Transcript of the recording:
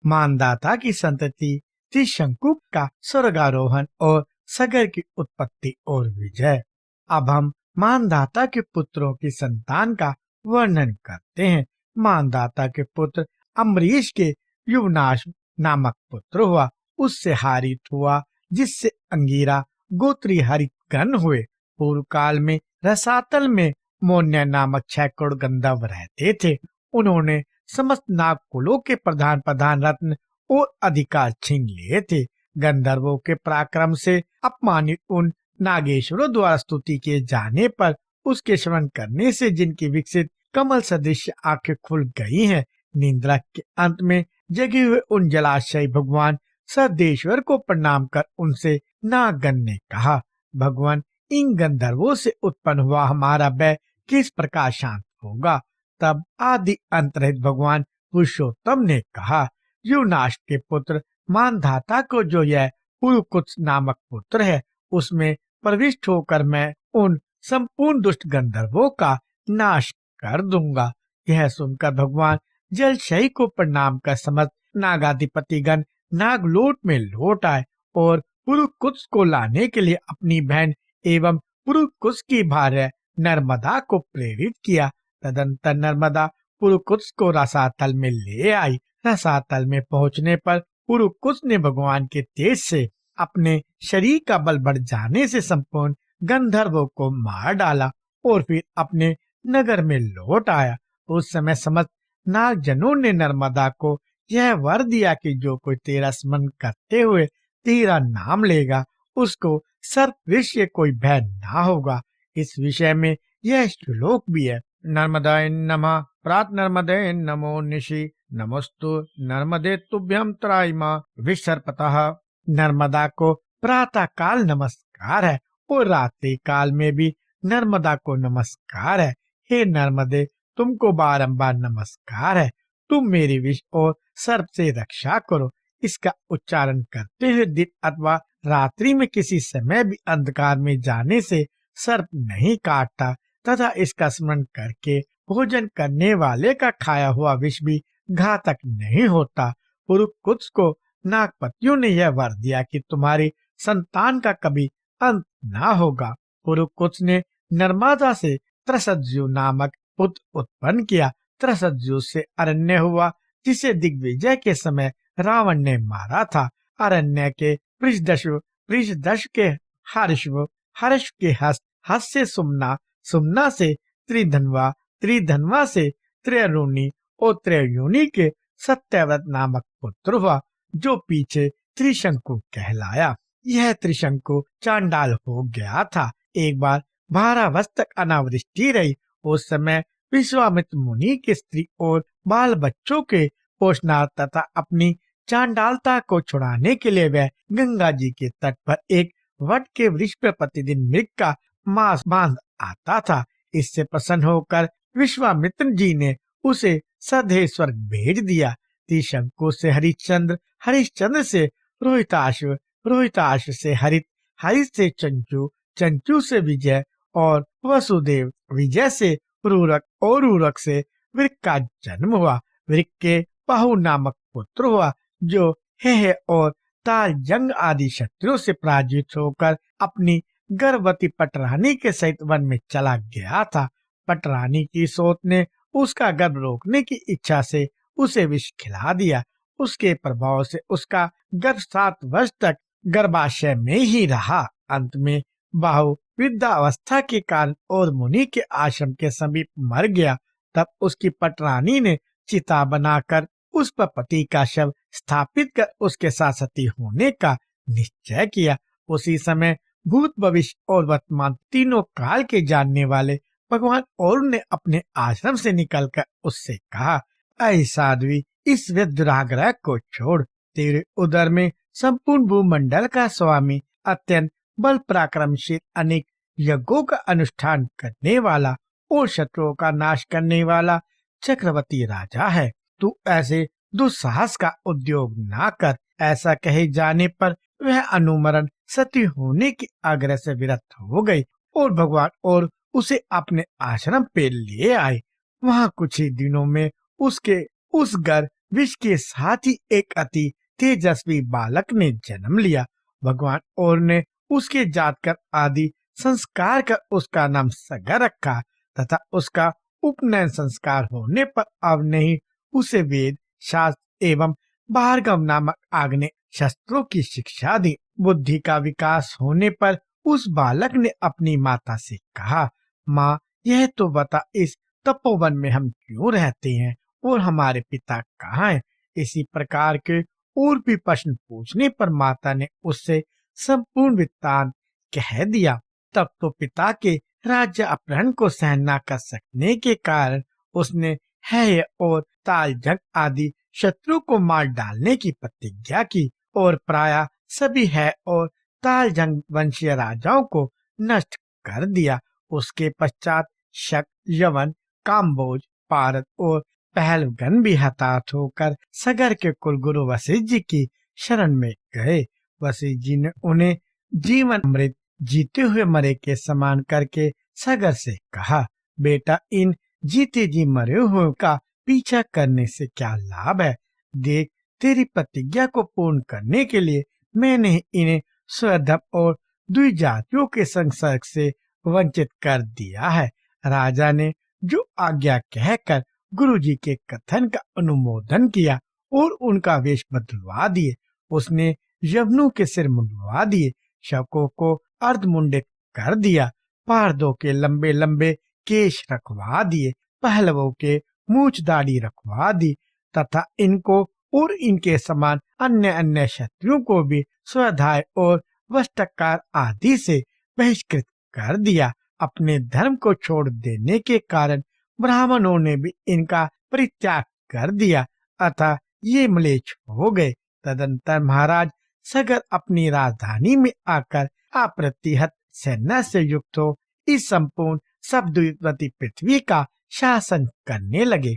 मानदाता की संतति, त्रिशंकु का स्वर्गारोहण और सगर की उत्पत्ति और विजय। अब हम मानदाता के पुत्रों की संतान का वर्णन करते हैं। मानदाता के पुत्र अम्बरीश के युवनाश नामक पुत्र हुआ, उससे हारित हुआ, जिससे अंगीरा गोत्री हरितगण हुए। पूर्व काल में रसातल में मोन्य नामक 6 करोड़ गंधर्व रहते थे। उन्होंने समस्त नाग कुलों के प्रधान प्रधान रत्न और अधिकार छीन लिए थे। गंधर्वों के पराक्रम से अपमानित उन नागेश्वरों द्वारा स्तुति किए जाने पर उसके श्रवण करने से जिनकी विकसित कमल सदृश आंखें खुल गई हैं, निद्रा के अंत में जगे हुए उन जलाशय भगवान सदेश्वर को प्रणाम कर उनसे नागन ने कहा, भगवान, इन गंधर्वों से उत्पन्न हुआ हमारा भय किस प्रकार शांत होगा? तब आदि अंत रहित भगवान पुरुषोत्तम ने कहा, युवनाश के पुत्र मानधाता को जो यह पुरुकुत्स नामक पुत्र है, उसमें प्रविष्ट होकर मैं उन संपूर्ण दुष्ट गंधर्वों का नाश कर दूंगा। यह सुनकर भगवान जलशयी को प्रणाम कर समस्त नागाधिपतिगण नागलोट में लौट आए और पुरुकुत्स को लाने के लिए अपनी बहन एवं पुरुकुत्स की भार्या नर्मदा को प्रेरित किया। तदंतर नर्मदा पुरुकुत्स को रसातल में ले आई। रसातल में पहुंचने पर पुरुकुत्स ने भगवान के तेज से अपने शरीर का बल बढ़ जाने से संपूर्ण गंधर्वों को मार डाला और फिर अपने नगर में लौट आया। उस समय समस्त नागजनों ने नर्मदा को यह वर दिया कि जो कोई तेरा स्मरण करते हुए तेरा नाम लेगा, उसको सर्पवृक्ष से कोई भय ना होगा। इस विषय में यह श्लोक भी है, नर्मदाय नमः, प्रात नर्मदे नमो निशि, नमोस्तु नर्मदे तुभ्यं त्रायमा विसर्पतः। नर्मदा को प्रातः काल नमस्कार है और रात्रि काल में भी नर्मदा को नमस्कार है। हे नर्मदे, तुमको बारंबार नमस्कार है। तुम मेरी विष और सर्प से रक्षा करो। इसका उच्चारण करते हुए दिन अथवा रात्रि में किसी समय भी अंधकार में जाने से सर्प नहीं काटता तथा इसका स्मरण करके भोजन करने वाले का खाया हुआ विष भी घातक नहीं होता। पुरुकुत्स को नागपतियों ने यह वर दिया कि तुम्हारी संतान का कभी अंत ना होगा। पुरुकुत्स ने नर्मदा से त्रसज्जु नामक पुत्र उत्पन्न किया। त्रसज्जु से अरण्य हुआ, जिसे दिग्विजय के समय रावण ने मारा था। अरण्य के पृषदश के हर्षव, हर्ष के हस्त, हस्त से सुमना, सुमना से त्रिधनवा, त्रिधनवा से त्रयोरुणी और त्रयोयुनी के सत्यव्रत नामक पुत्र हुआ, जो पीछे त्रिशंकु कहलाया। यह त्रिशंकु चांडाल हो गया था। एक बार 12 वर्ष तक अनावृष्टि रही। उस समय विश्वामित्र मुनि की स्त्री और बाल बच्चों के पोषणार्थ तथा अपनी चांडालता को छुड़ाने के लिए वह गंगा जी के तट पर एक वट के वृक्ष पर प्रतिदिन मृग का मांस बांध आता था। इससे प्रसन्न होकर विश्वामित्र जी ने उसे सधे स्वर्ग भेज दिया। त्रिशंकु से हरिश्चंद्र, हरिश्चंद्र से रोहिताश, रोहिताश से हरित, हरित से चंचू, चंचू से विजय और वसुदेव, विजय से रूरक और रूरक से वृक का जन्म हुआ। वृक के बाहु नामक पुत्र हुआ, जो हेह और तालजंग आदि शत्रुओं से पराजित होकर अपनी गर्भवती पटरानी के सहित वन में चला गया था। पटरानी की सोच ने उसका गर्भ रोकने की इच्छा से उसे विष खिला दिया। उसके प्रभाव से उसका गर्भ 7 वर्ष तक गर्भाशय में ही रहा। अंत में बाहु वृद्धावस्था के कारण और मुनि के आश्रम के समीप मर गया। तब उसकी पटरानी ने चिता बनाकर उस पर पति का शव स्थापित कर उसके साथ सती होने का निश्चय किया। उसी समय भूत, भविष्य और वर्तमान तीनों काल के जानने वाले भगवान और ने अपने आश्रम से निकलकर उससे कहा, ऐ साध्वी, इस दुराग्रह को छोड़। तेरे उदर में संपूर्ण भूमंडल का स्वामी, अत्यंत बल पराक्रमशील, अनेक यज्ञों का अनुष्ठान करने वाला और शत्रुओं का नाश करने वाला चक्रवर्ती राजा है। तू ऐसे दुस्साहस का उद्योग ना कर। ऐसा कहे जाने पर वह अनुमरण सती होने की आग्रह से विरत हो गई और भगवान और उसे अपने आश्रम पे ले आए। वहाँ कुछ ही दिनों में उसके उस घर विष के साथ ही एक अति तेजस्वी बालक ने जन्म लिया। भगवान और ने उसके जातकर आदि संस्कार कर उसका नाम सगर रखा तथा उसका उपनयन संस्कार होने पर अब नहीं उसे वेद शास्त्र एवं भार्गव नामक आग्नेय शस्त्रों की शिक्षा दी। बुद्धि का विकास होने पर उस बालक ने अपनी माता से कहा, माँ यह तो बता, इस तपोवन में हम क्यों रहते हैं और हमारे पिता कहाँ हैं? इसी प्रकार के और भी प्रश्न पूछने पर माता ने उससे संपूर्ण वृत्तांत कह दिया। तब तो पिता के राज्य अपहरण को सहन न कर सकने के कारण उसने है और तालजंग आदि शत्रु को मार डालने की प्रतिज्ञा की और प्राय सभी है और तालजंग वंशीय राजाओं को नष्ट कर दिया। उसके पश्चात शक, यवन, काम्बोज, पारद और पहलवगन भी हताश होकर सगर के कुलगुरु वशिष्ठ जी की शरण में गए। वशिष्ठ जी ने उन्हें जीवन अमृत जीते हुए मरे के समान करके सगर से कहा, बेटा इन जीते जी मरे हुए का पीछा करने से क्या लाभ है? देख, तेरी प्रतिज्ञा को पूर्ण करने के लिए मैंने इन्हें स्वधर्म और द्विजातियों के संसर्ग से वंचित कर दिया है। राजा ने जो आज्ञा कहकर गुरुजी के कथन का अनुमोदन किया और उनका वेश बदलवा दिए। उसने यवनों के सिर मुंडवा दिए, शकों को अर्धमुंडित कर दिया, पारदों के लंबे लंबे केश रखवा दिए, पहलवों के मूछ दाढ़ी रखवा दी तथा इनको और इनके समान अन्य अन्य क्षत्रियों को भी स्वाध्याय और वस्त्रकार आदि से बहिष्कृत कर दिया। अपने धर्म को छोड़ देने के कारण ब्राह्मणों ने भी इनका परित्याग कर दिया, अतः ये म्लेच्छ हो गए। तदंतर महाराज सगर अपनी राजधानी में आकर अप्रतिहत सेना से युक्त हो इस संपूर्ण सब द्वीपवती पृथ्वी का शासन करने लगे।